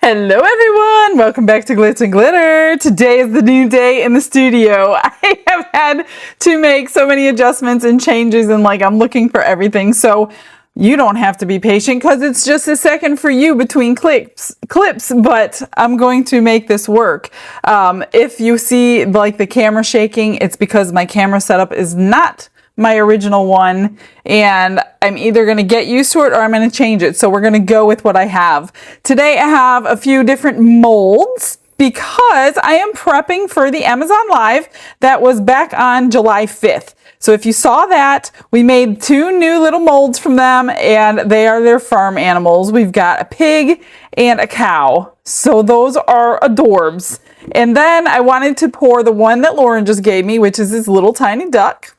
Hello everyone! Welcome back to Glitz and Glitter. Today is the new day in the studio. I have had to make so many adjustments and changes and I'm looking for everything. So you don't have to be patient because it's just a second for you between clips, but I'm going to make this work. If you see the camera shaking, it's because my camera setup is not my original one, and I'm either going to get used to it or I'm going to change it. So we're going to go with what I have. Today I have a few different molds because I am prepping for the Amazon Live that was back on July 5th. So if you saw that, we made two new little molds from them, and they are their farm animals. We've got a pig and a cow. So those are adorbs. And then I wanted to pour the one that Lauren just gave me, which is this little tiny duck.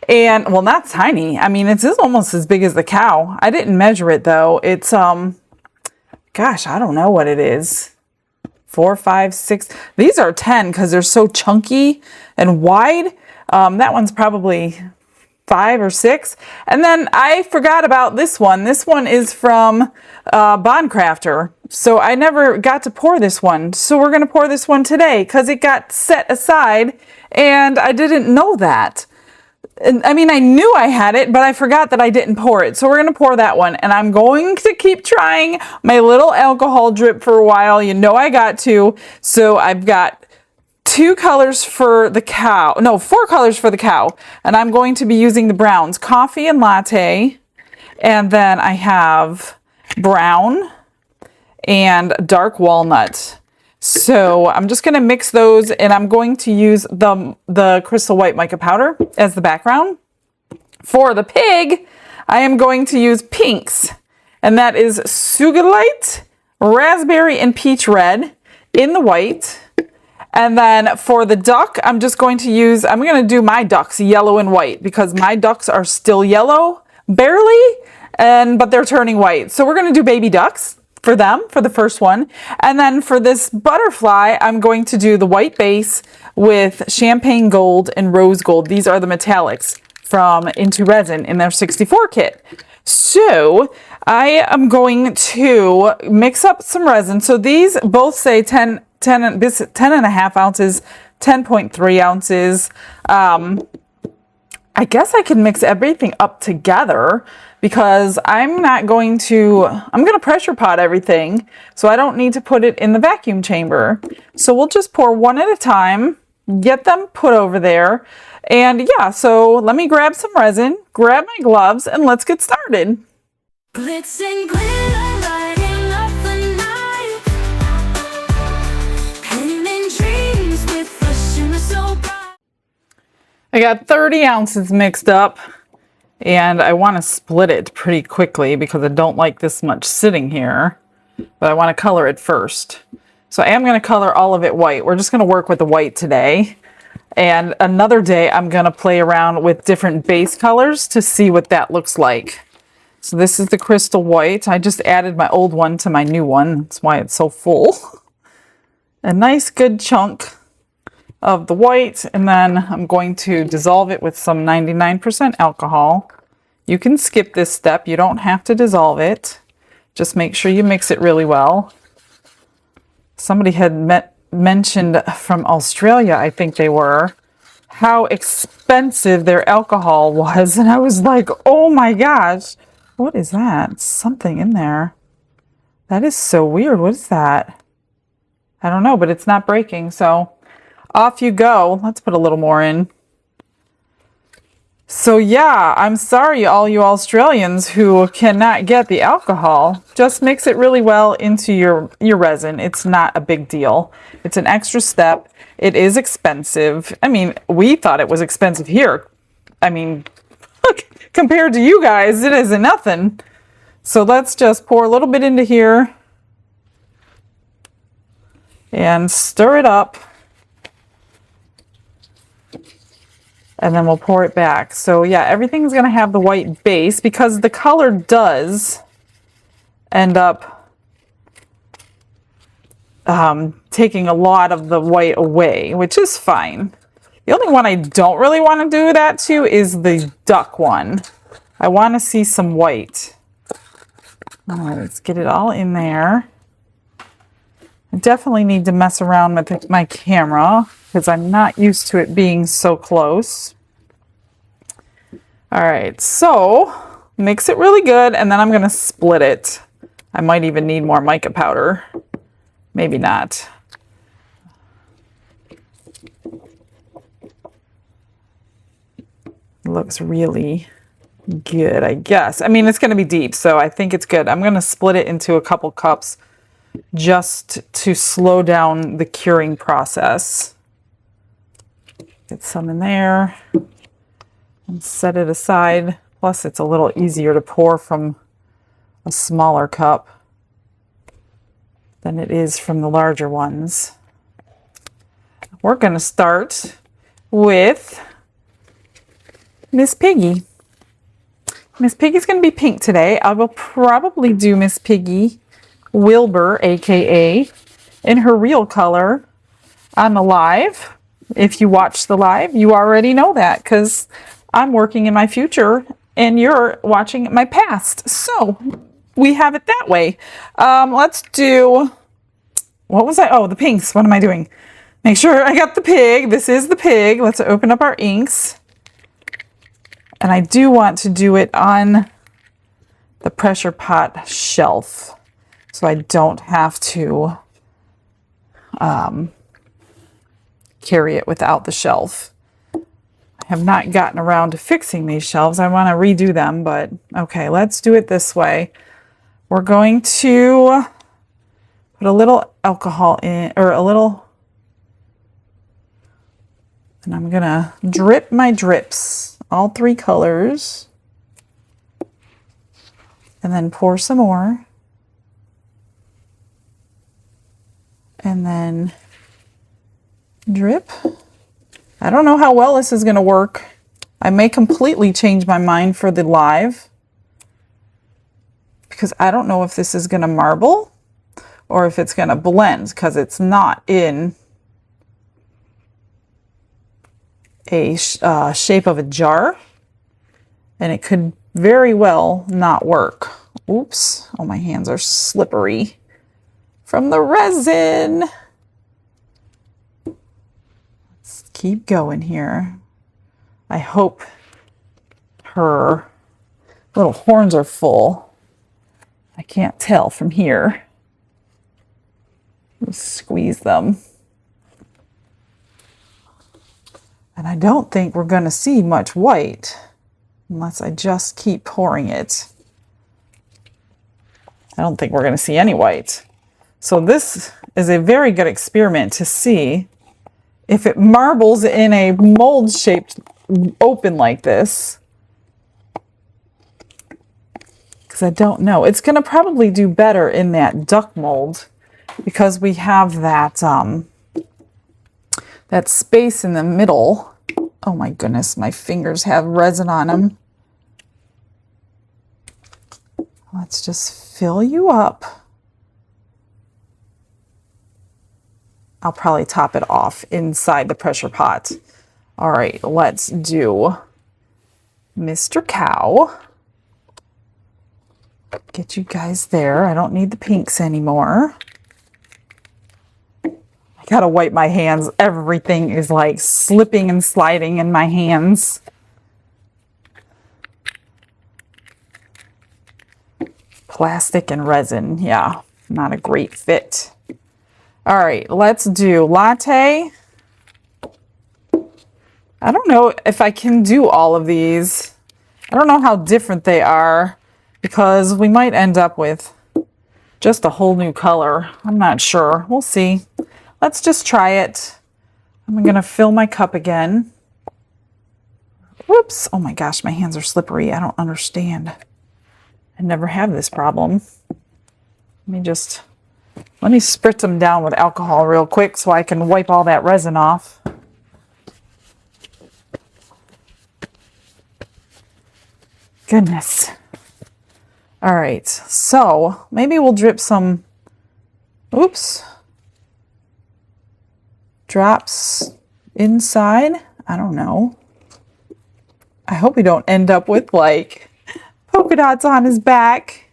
And well, not tiny. I mean, it's almost as big as the cow. I didn't measure it though. It's gosh, I don't know what it is. 4, 5, 6. These are 10 because they're so chunky and wide. That one's probably 5 or 6. And then I forgot about this one. This one is from Craftor. So I never got to pour this one. So we're going to pour this one today because it got set aside and I didn't know that. I mean, I knew I had it, but I forgot that I didn't pour it. So we're going to pour that one. And I'm going to keep trying my little alcohol drip for a while. You know I got to. So I've got 2 colors for the cow. No, 4 colors for the cow. And I'm going to be using the browns, coffee and latte. And then I have brown and dark walnut. So I'm just going to mix those, and I'm going to use the crystal white mica powder as the background. For the pig, I am going to use pinks, and that is Sugarlight, raspberry, and peach red in the white. And then for the duck, I'm going to do my ducks yellow and white because my ducks are still yellow, barely, but they're turning white. So we're going to do baby ducks for them, for the first one. And then for this butterfly, I'm going to do the white base with champagne gold and rose gold. These are the metallics from Into Resin in their 64 kit. So I am going to mix up some resin. So these both say 10 and a half ounces, 10.3 ounces. I guess I can mix everything up together because I'm going to pressure pot everything, so I don't need to put it in the vacuum chamber. So we'll just pour one at a time, get them put over there. And yeah, so let me grab some resin, grab my gloves, and let's get started. Glitz and glitter, lighting up the night. Painting dreams with a shimmer so bright. I got 30 ounces mixed up, and I want to split it pretty quickly because I don't like this much sitting here, but I want to color it first. So I am going to color all of it white. We're just going to work with the white today. And another day I'm going to play around with different base colors to see what that looks like. So this is the crystal white. I just added my old one to my new one. That's why it's so full. A nice good chunk of the white, and then I'm going to dissolve it with some 99% alcohol. You can skip this step. You don't have to dissolve it. Just make sure you mix it really well. Somebody had mentioned from Australia, I think they were, how expensive their alcohol was, and I was like, oh my gosh, what is that? Something in there. That is so weird. What is that? I don't know, but it's not breaking, so off you go. Let's put a little more in. So yeah, I'm sorry all you Australians who cannot get the alcohol. Just mix it really well into your resin. It's not a big deal. It's an extra step. It is expensive. I mean, we thought it was expensive here. I mean, look, compared to you guys, it isn't nothing. So let's just pour a little bit into here and stir it up. And then we'll pour it back. So yeah, everything's going to have the white base because the color does end up taking a lot of the white away, which is fine. The only one I don't really want to do that to is the duck one. I want to see some white. All right, let's get it all in there. I definitely need to mess around with my camera because I'm not used to it being so close. All right, so mix it really good, and then I'm going to split it. I might even need more mica powder. Maybe not. Looks really good, I guess. I mean, it's going to be deep, so I think it's good. I'm going to split it into a couple cups just to slow down the curing process. Get some in there and set it aside. Plus, it's a little easier to pour from a smaller cup than it is from the larger ones. We're going to start with Miss Piggy. Miss Piggy's going to be pink today. I will probably do Miss Piggy Wilbur, aka in her real color on the live. If you watch the live, you already know that because I'm working in my future and you're watching my past. So we have it that way. Let's do, what was I? Oh, the pinks. What am I doing? Make sure I got the pig. This is the pig. Let's open up our inks. And I do want to do it on the pressure pot shelf so I don't have to carry it without the shelf. I have not gotten around to fixing these shelves. I want to redo them, but okay, let's do it this way. We're going to put a little alcohol in, or a little, and I'm going to drip my drips, all 3 colors, and then pour some more. And then drip. I don't know how well this is going to work. I may completely change my mind for the live because I don't know if this is going to marble or if it's going to blend because it's not in a shape of a jar, and it could very well not work. Oops. Oh, my hands are slippery from the resin. Let's keep going here. I hope her little horns are full. I can't tell from here. Just squeeze them. And I don't think we're going to see much white unless I just keep pouring it. I don't think we're going to see any white. So this is a very good experiment to see if it marbles in a mold shaped open like this. Because I don't know. It's going to probably do better in that duck mold because we have that, that space in the middle. Oh my goodness, my fingers have resin on them. Let's just fill you up. I'll probably top it off inside the pressure pot. All right, let's do Mr. Cow. Get you guys there. I don't need the pinks anymore. I gotta wipe my hands. Everything is like slipping and sliding in my hands. Plastic and resin, yeah, not a great fit. All right, let's do latte. I don't know if I can do all of these. I don't know how different they are because we might end up with just a whole new color. I'm not sure. We'll see. Let's just try it. I'm going to fill my cup again. Whoops. Oh my gosh, my hands are slippery. I don't understand. I never have this problem. Let me spritz them down with alcohol real quick so I can wipe all that resin off. Goodness. All right, so maybe we'll drip some, oops, drops inside. I don't know. I hope we don't end up with like polka dots on his back.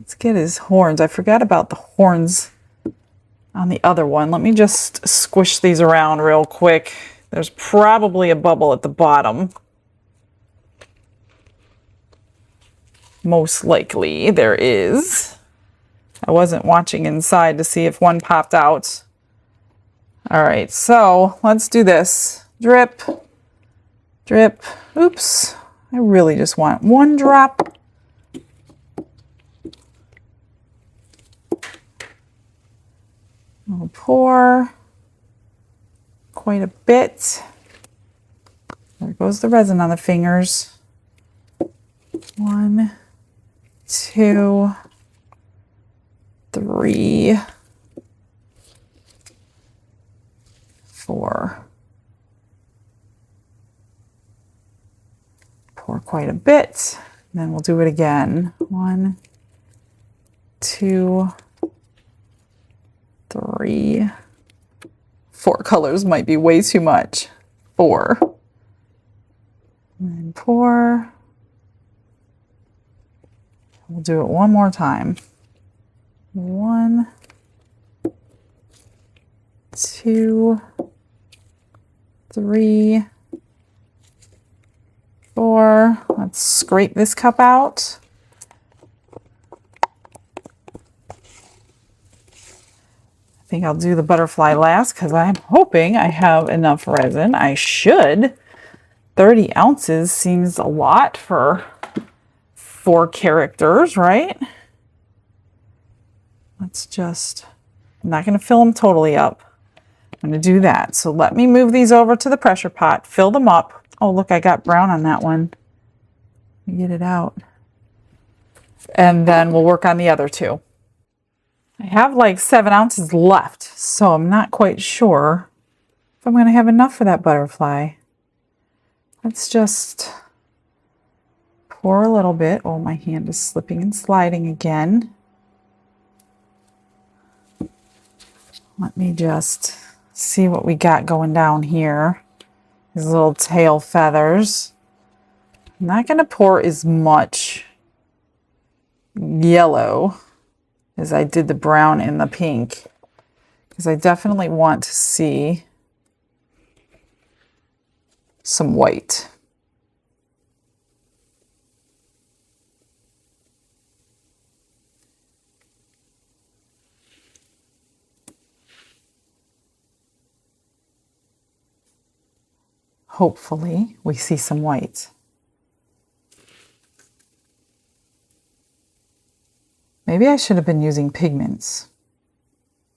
Let's get his horns. I forgot about the horns on the other one. Let me just squish these around real quick. There's probably a bubble at the bottom. Most likely there is. I wasn't watching inside to see if one popped out. All right, so let's do this. Drip, drip. Oops, I really just want one drop. I'll pour quite a bit. There goes the resin on the fingers. 1, 2, 3, 4. Pour quite a bit. And then we'll do it again. 1, 2, 3, 4 colors might be way too much. 4. And then pour. We'll do it one more time. 1, 2, 3, 4. Let's scrape this cup out. I think I'll do the butterfly last because I'm hoping I have enough resin. I should. 30 ounces seems a lot for 4 characters, right? Let's just, I'm not going to fill them totally up. I'm going to do that. So let me move these over to the pressure pot, fill them up. Oh, look, I got brown on that one. Let me get it out. And then we'll work on the other 2. I have like 7 ounces left, so I'm not quite sure if I'm going to have enough for that butterfly. Let's just pour a little bit. Oh, my hand is slipping and sliding again. Let me just see what we got going down here. These little tail feathers. I'm not going to pour as much yellow as I did the brown and the pink, because I definitely want to see some white. Hopefully we see some white. Maybe I should have been using pigments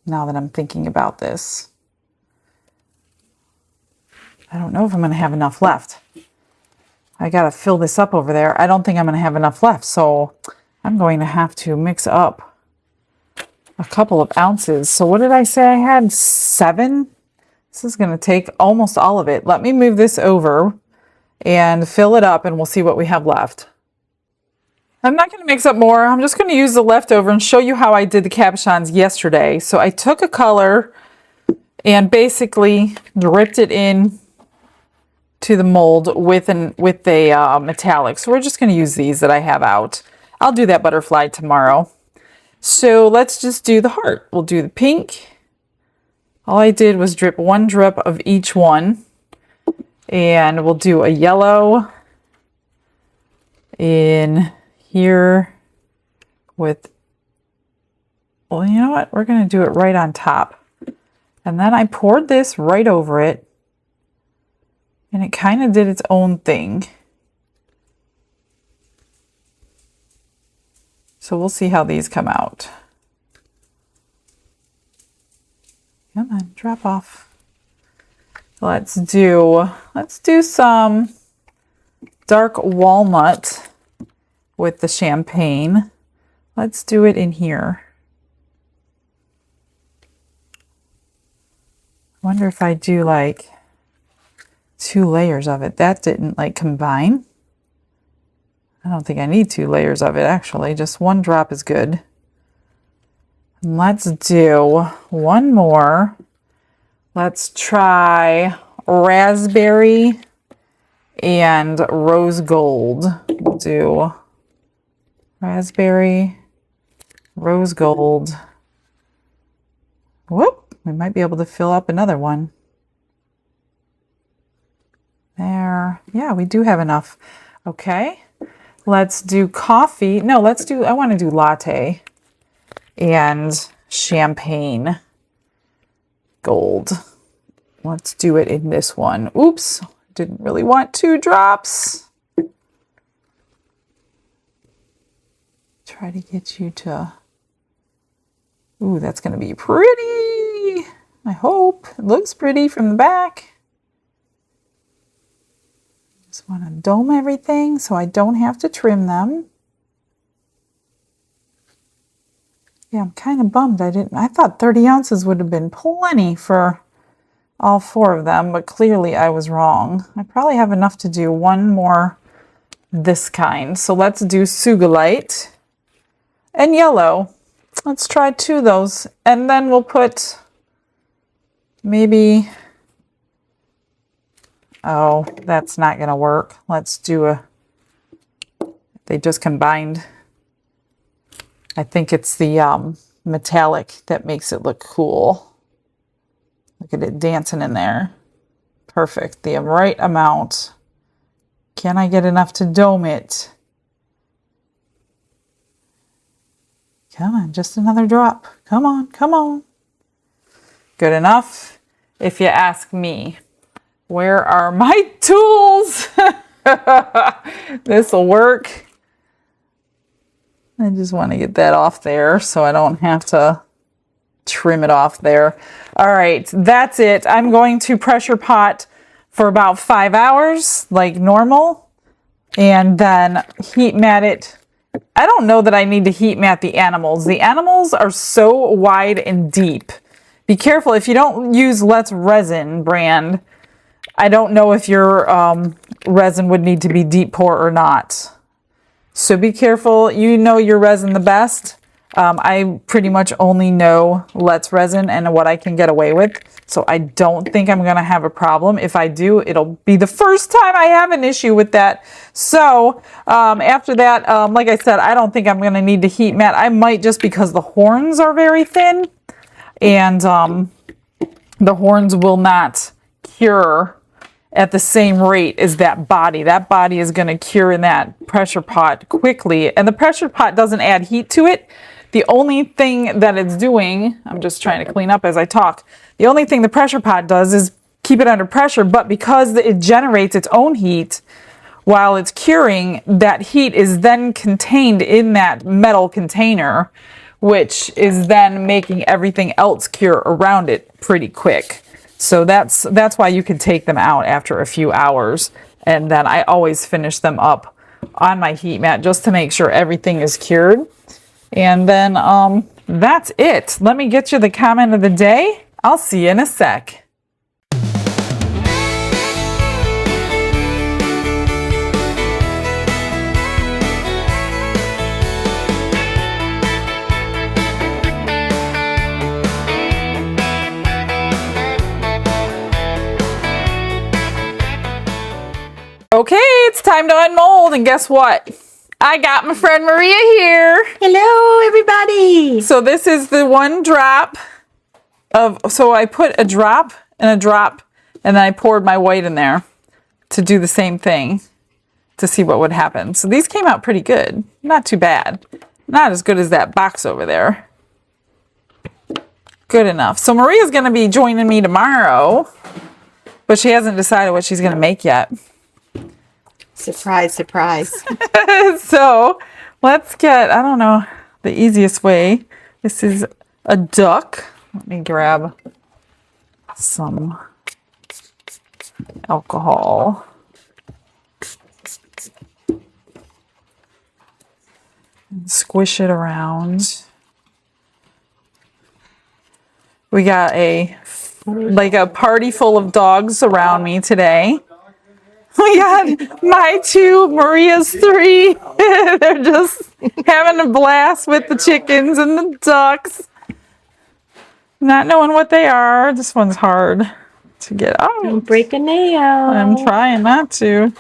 now that I'm thinking about this. I don't know if I'm going to have enough left. I got to fill this up over there. I don't think I'm going to have enough left, so I'm going to have to mix up a couple of ounces. So what did I say I had? 7? This is going to take almost all of it. Let me move this over and fill it up, and we'll see what we have left. I'm not going to mix up more. I'm just going to use the leftover and show you how I did the cabochons yesterday. So I took a color and basically dripped it in to the mold with a metallic. So we're just going to use these that I have out. I'll do that butterfly tomorrow. So let's just do the heart. We'll do the pink. All I did was drip 1 drip of each one. And we'll do a yellow in here with, well, you know what? We're going to do it right on top. And then I poured this right over it. And it kind of did its own thing. So we'll see how these come out. Come on, drop off. Let's do some dark walnut with the champagne. Let's do it in here. I wonder if I do like 2 layers of it. That didn't like combine. I don't think I need 2 layers of it actually. Just 1 drop is good. And let's do 1 more. Let's try raspberry and rose gold. We'll do raspberry Rose gold. Whoop, we might be able to fill up another one. There. Yeah, we do have enough. Okay. Let's do coffee. No, let's do, I want to do latte and champagne gold. Let's do it in this one. Oops, didn't really want 2 drops. Try to get you to, ooh, that's going to be pretty. I hope it looks pretty from the back. Just want to dome everything so I don't have to trim them. Yeah, I'm kind of bummed I thought 30 ounces would have been plenty for all 4 of them, but clearly I was wrong. I probably have enough to do one more this kind. So let's do Sugilite and yellow. Let's try 2 of those, and then we'll put maybe, oh, that's not gonna work. Let's do a, they just combined. I think it's the metallic that makes it look cool. Look at it dancing in there. Perfect, the right amount. Can I get enough to dome it? Come on, just another drop. Come on, come on. Good enough, if you ask me. Where are my tools? This will work. I just want to get that off there so I don't have to trim it off there. All right, that's it. I'm going to pressure pot for about 5 hours like normal, and then heat mat it. I don't know that I need to heat mat the animals. The animals are so wide and deep. Be careful if you don't use Let's Resin brand. I don't know if your resin would need to be deep pour or not. So be careful. You know your resin the best. I pretty much only know Let's Resin and what I can get away with. So I don't think I'm going to have a problem. If I do, it'll be the first time I have an issue with that. So after that, like I said, I don't think I'm going to need to heat mat. I might, just because the horns are very thin, and the horns will not cure at the same rate as that body. That body is going to cure in that pressure pot quickly, and the pressure pot doesn't add heat to it. The only thing that it's doing, I'm just trying to clean up as I talk, the only thing the pressure pot does is keep it under pressure, but because it generates its own heat while it's curing, that heat is then contained in that metal container, which is then making everything else cure around it pretty quick. So that's why you can take them out after a few hours. And then I always finish them up on my heat mat just to make sure everything is cured. And then that's it. Let me get you the comment of the day. I'll see you in a sec. Okay, it's time to unmold, and guess what? I got my friend Maria here. Hello, everybody. So this is the 1 drop of, so I put a drop and a drop, and then I poured my white in there to do the same thing to see what would happen. So these came out pretty good. Not too bad. Not as good as that box over there. Good enough. So Maria's going to be joining me tomorrow, but she hasn't decided what she's going to make yet. Surprise, surprise. So let's get, I don't know, the easiest way. This is a duck. Let me grab some alcohol. And squish it around. We got a party full of dogs around me today. We got my 2, Maria's 3. They're just having a blast with the chickens and the ducks. Not knowing what they are. This one's hard to get out. Don't break a nail. I'm trying not to.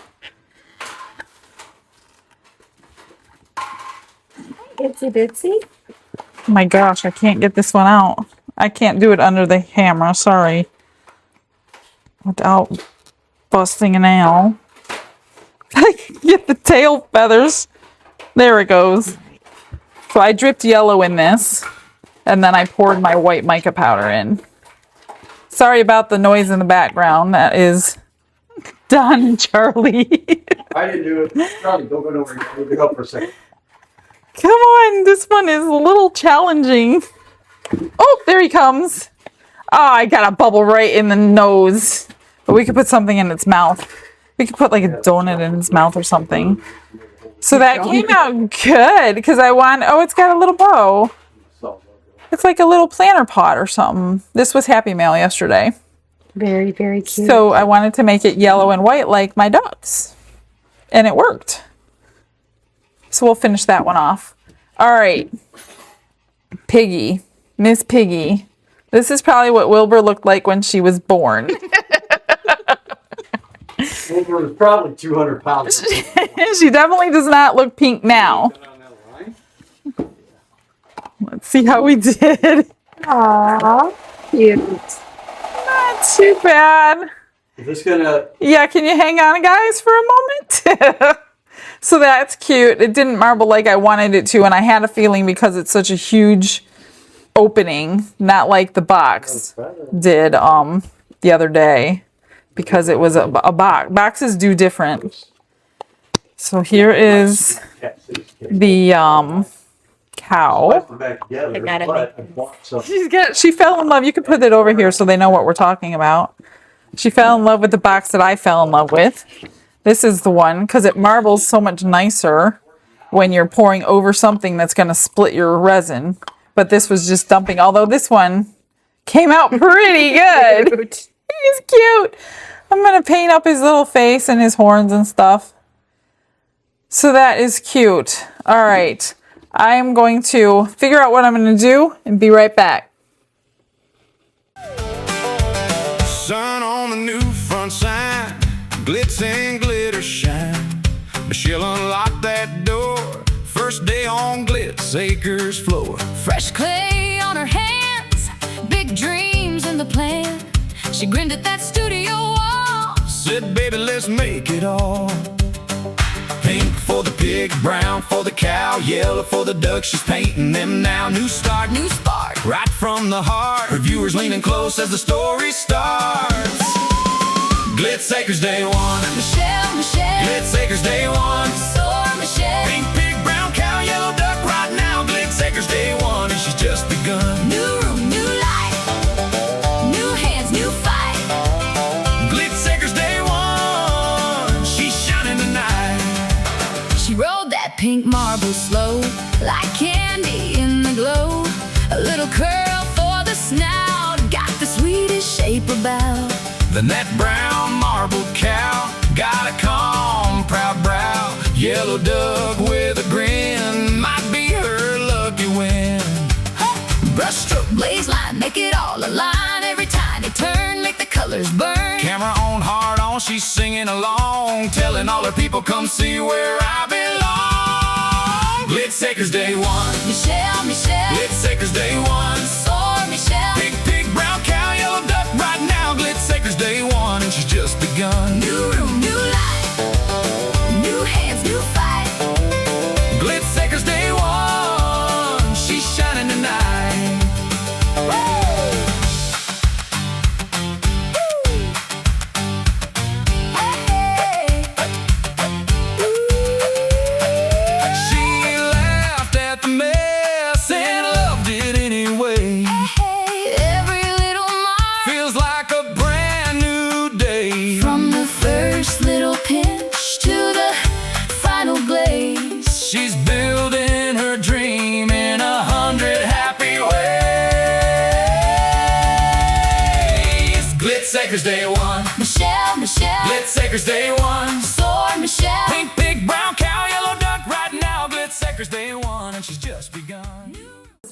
Itsy bitsy. Oh my gosh, I can't get this one out. I can't do it under the camera, sorry. Without busting a nail. I can get the tail feathers. There it goes. So I dripped yellow in this, and then I poured my white mica powder in. Sorry about the noise in the background. That is Don and Charlie. I didn't do it. Charlie, don't go over here. Let me help for a second. Come on, this one is a little challenging. Oh, there he comes. Oh, I got a bubble right in the nose. But we could put something in its mouth. We could put like a donut in its mouth or something. So that came out good because I want, oh, it's got a little bow. It's like a little planter pot or something. This was Happy Mail yesterday. Very, very cute. So I wanted to make it yellow and white like my ducks. And it worked. So we'll finish that one off. All right. Piggy. Miss Piggy. This is probably what Wilbur looked like when she was born. Wilbur was probably 200 pounds. She definitely does not look pink now. Let's see how we did. Aww, cute. Not too bad. Is this gonna? Yeah, can you hang on, guys, for a moment? So that's cute. It didn't marble like I wanted it to, and I had a feeling because it's such a huge opening, not like the box did the other day, because it was a box. Boxes do different. So here is the cow. She fell in love. You can put it over here so they know what we're talking about. She fell in love with the box that I fell in love with. This is the one because it marbles so much nicer when you're pouring over something that's going to split your resin. But this was just dumping. Although this one came out pretty good. He's cute. I'm going to paint up his little face and his horns and stuff. So that is cute. All right. I am going to figure out what I'm going to do and be right back. Sun on the new front sign, glitz and glitter shine. Michelle unlocked that door, first day on Glitz Acres floor. Fresh clay on her hands, big dreams in the plan. She grinned at that studio wall. Said, baby, let's make it all. Pink for the pig, brown for the cow, yellow for the duck, she's painting them now. New start, new spark, right from the heart. Her viewers leaning close as the story starts. Glitz Acres day one. Michelle, Michelle. Glitz Acres day one. Soar, Michelle. Pink pig, brown cow, yellow duck right now. Glitz Acres day one, and she's just begun. New room, new light. New hands, new fight. Glitz Acres day one, she's shining tonight. She rolled that pink marble slow, like candy in the glow. A little curl for the snout, got the sweetest shape about. Then that brown marble cow got a calm, proud brow. Yellow duck with a grin might be her lucky win. Brushstroke, blaze line, make it all align. Every tiny turn, make the colors burn. Camera on, hard on, she's singing along, telling all her people, come see where I belong. Glitz Acres day one. Michelle, Michelle. Glitz Acres day one. Soar, Michelle. Pink pig, brown cow, yellow duck right now. Glitz Acres day one, and she's just begun. New room, new light. New hands, new fight. Glitz Acres day one, she's shining tonight. Hey. She laughed at the mess and loved it anyway. Hey, every little mark Feels like a brand new day. from the first little pinch to the final glaze. She's building her dream in 100 happy ways. Glitz Acres day one. Michelle, Michelle. Glitz Acres day one. Soar, Michelle. Pink pig, brown cow, yellow duck right now. Glitz Acres day one, and she's just begun.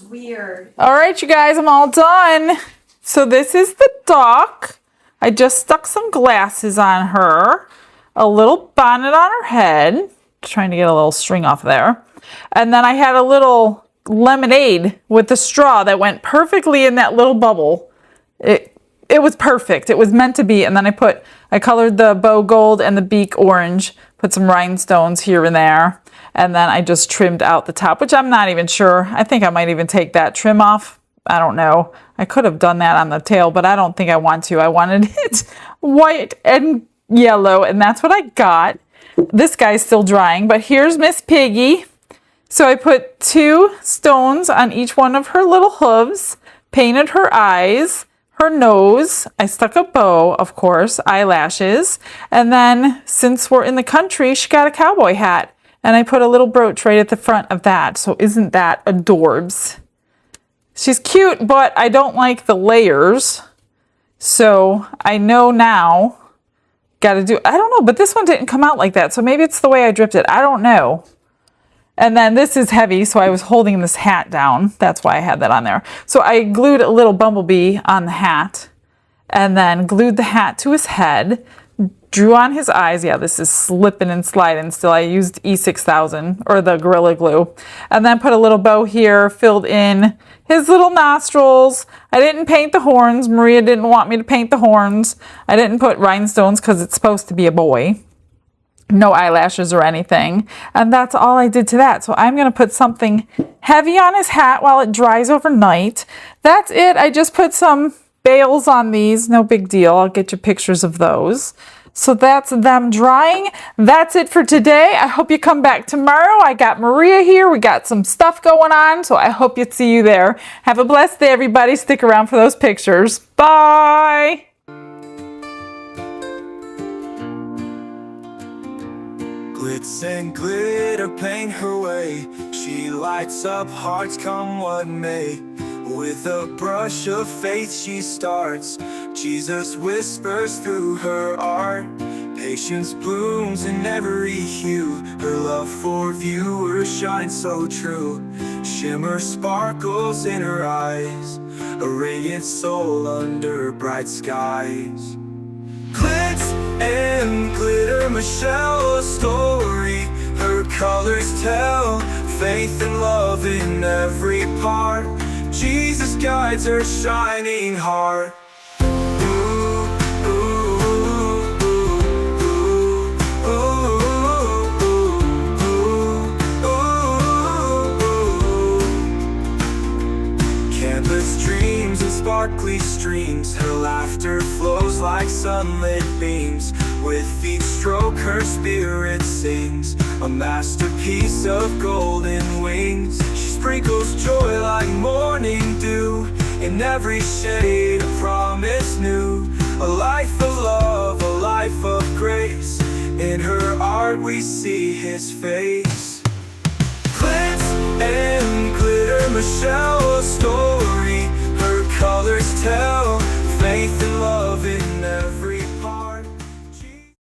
Weird. All right, you guys, I'm all done. So this is the duck. I just stuck some glasses on her, a little bonnet on her head, trying to get a little string off there. And then I had a little lemonade with the straw that went perfectly in that little bubble. It was perfect. It was meant to be. And then I colored the bow gold and the beak orange, put some rhinestones here and there. And then I just trimmed out the top, which I'm not even sure. I think I might even take that trim off. I don't know. I could have done that on the tail, but I don't think I want to. I wanted it white and yellow, and that's what I got. This guy's still drying, but here's Miss Piggy. So I put 2 stones on each one of her little hooves, painted her eyes, her nose. I stuck a bow, of course, eyelashes. And then since we're in the country, she got a cowboy hat. And I put a little brooch right at the front of that. So isn't that adorbs? She's cute, but I don't like the layers. So I know now, I don't know, but this one didn't come out like that. So maybe it's the way I dripped it. I don't know. And then this is heavy, so I was holding this hat down. That's why I had that on there. So I glued a little bumblebee on the hat and then glued the hat to his head, drew on his eyes. Yeah, this is slipping and sliding still. I used E6000 or the Gorilla Glue. And then put a little bow here, filled in his little nostrils. I didn't paint the horns. Maria didn't want me to paint the horns. I didn't put rhinestones because it's supposed to be a boy. No eyelashes or anything. And that's all I did to that. So I'm going to put something heavy on his hat while it dries overnight. That's it. I just put some bales on these. No big deal. I'll get you pictures of those. So that's them drying. That's it for today. I hope you come back tomorrow. I got Maria here. We got some stuff going on. So I hope to see you there. Have a blessed day, everybody. Stick around for those pictures. Bye. Glitz and glitter paint her way. She lights up hearts come what may. With a brush of faith she starts. Jesus whispers through her art. Patience blooms in every hue. Her love for viewers shines so true. Shimmer sparkles in her eyes. A radiant soul under bright skies. Glitz and glitter, Michelle, a story. Her colors tell faith and love in every part. Jesus guides her shining heart. Canvas dreams and sparkly streams. Her laughter flows like sunlit beams. With each stroke her spirit sings. A masterpiece of golden wings. She sprinkles joy like morning dew. In every shade a promise new. A life of love, a life of grace. In her art we see his face. Glitz and glitter, Michelle,